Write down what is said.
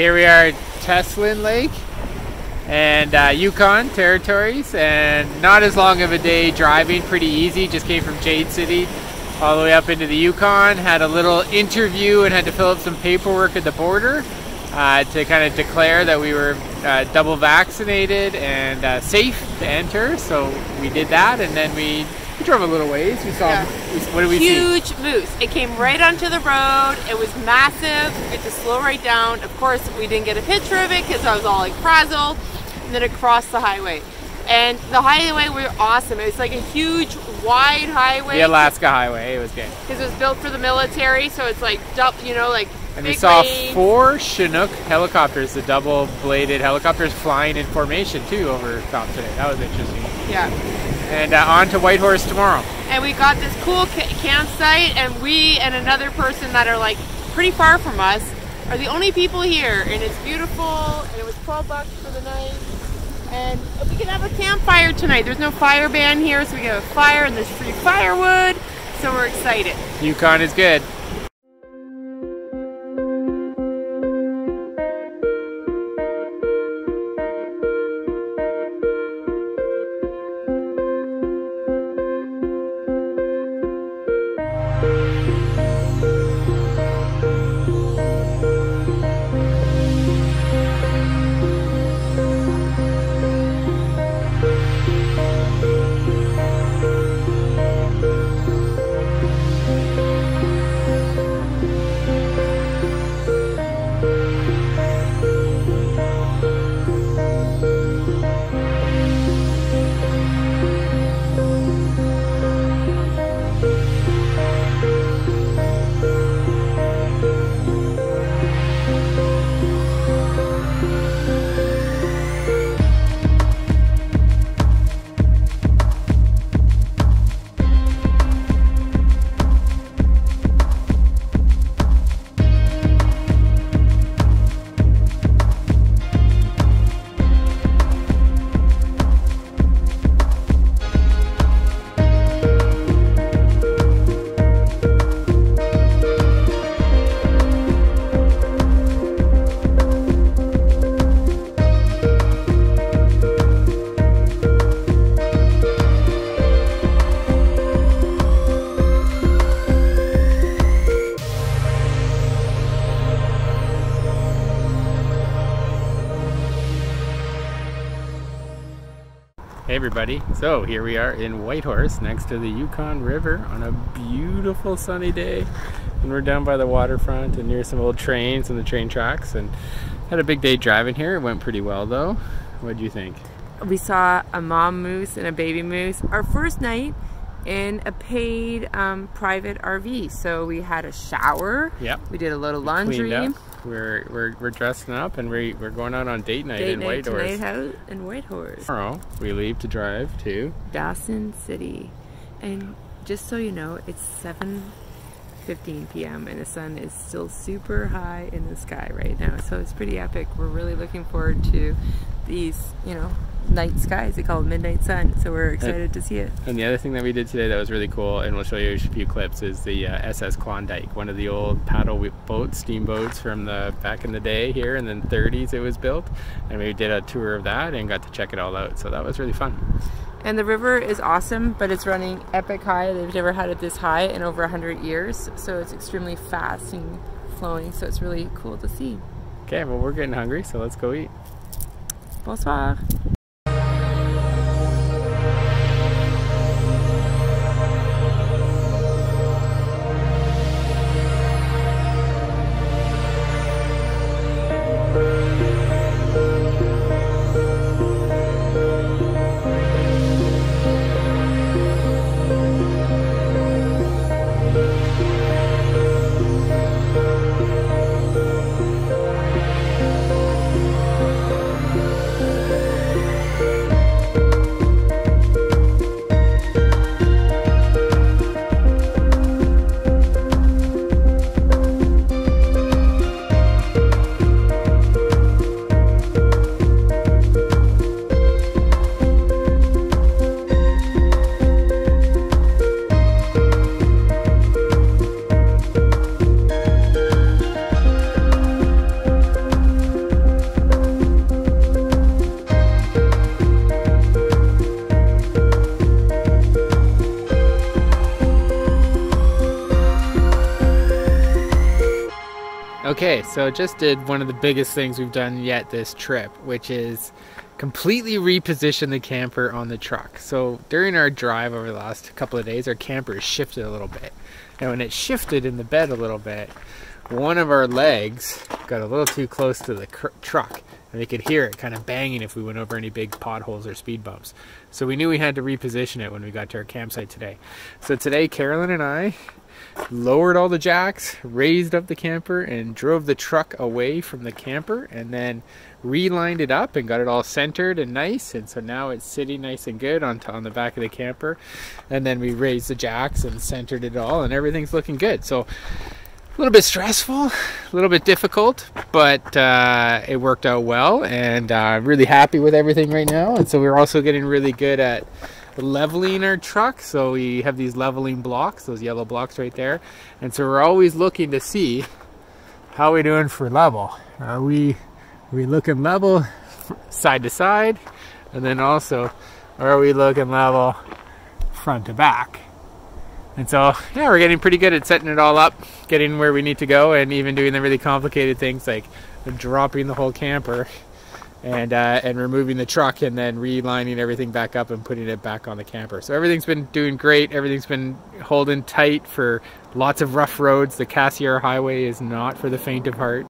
here we are at Teslin Lake and Yukon territories, and not as long of a day driving, pretty easy. Just came from Jade City all the way up into the Yukon, had a little interview and had to fill up some paperwork at the border to kind of declare that we were double vaccinated and safe to enter. So we did that, and then we drove a little ways. We saw, what did we see? Huge moose. It came right onto the road. It was massive. We had to slow right down. Of course, we didn't get a picture of it because I was all like frazzled. And then it crossed the highway. And the highway was awesome. It was like a huge, wide highway. The Alaska Highway. It was good. Because it was built for the military, so it's like, you know, like and big we saw range. 4 Chinook helicopters, the double-bladed helicopters, flying in formation too over top today. That was interesting. Yeah. And on to Whitehorse tomorrow. And we got this cool campsite, and we and another person that are like pretty far from us are the only people here, and it's beautiful, and it was $12 for the night. And we can have a campfire tonight. There's no fire ban here, so we can have a fire, and there's free firewood, so we're excited. Yukon is good. Hey everybody, so here we are in Whitehorse next to the Yukon River on a beautiful sunny day, and we're down by the waterfront and near some old trains and the train tracks, and had a big day driving here. It went pretty well though. What do you think? We saw a mom moose and a baby moose. Our first night in a paid private RV. So we had a shower. Yep. We did a load of laundry. Cleaned up. We're dressing up, and we're going out on date night in Whitehorse. In Whitehorse. Tomorrow we leave to drive to Dawson City, and just so you know, it's 7:15 p.m. and the sun is still super high in the sky right now. So it's pretty epic. We're really looking forward to these, you know, night skies. They call it midnight sun, so we're excited to see it. And the other thing that we did today that was really cool, and we'll show you a few clips, is the SS Klondike, one of the old paddle boats, steamboats from the back in the day here in the 30s it was built, and we did a tour of that and got to check it all out, so that was really fun. And the river is awesome, but it's running epic high. They've never had it this high in over 100 years, so it's extremely fast and flowing, so it's really cool to see. Okay, well we're getting hungry, so let's go eat. Bonsoir. Okay, so just did one of the biggest things we've done yet this trip, which is completely reposition the camper on the truck. So during our drive over the last couple of days, our camper has shifted a little bit. And when it shifted in the bed a little bit, one of our legs got a little too close to the truck, and we could hear it kind of banging if we went over any big potholes or speed bumps. So we knew we had to reposition it when we got to our campsite today. So today, Carolyn and I lowered all the jacks, raised up the camper, and drove the truck away from the camper, and then relined it up and got it all centered and nice. And so now it's sitting nice and good on the back of the camper. And then we raised the jacks and centered it all, and everything's looking good. So a little bit stressful, a little bit difficult, but it worked out well, and I'm really happy with everything right now. And so we're also getting really good at leveling our truck. So we have these leveling blocks, those yellow blocks right there, and so we're always looking to see how we're doing for level. Are we looking level side to side, and then also are we looking level front to back? And so yeah, we're getting pretty good at setting it all up, getting where we need to go, and even doing the really complicated things like dropping the whole camper and removing the truck, and then relining everything back up and putting it back on the camper. So everything's been doing great. Everything's been holding tight for lots of rough roads. The Cassiar Highway is not for the faint of heart.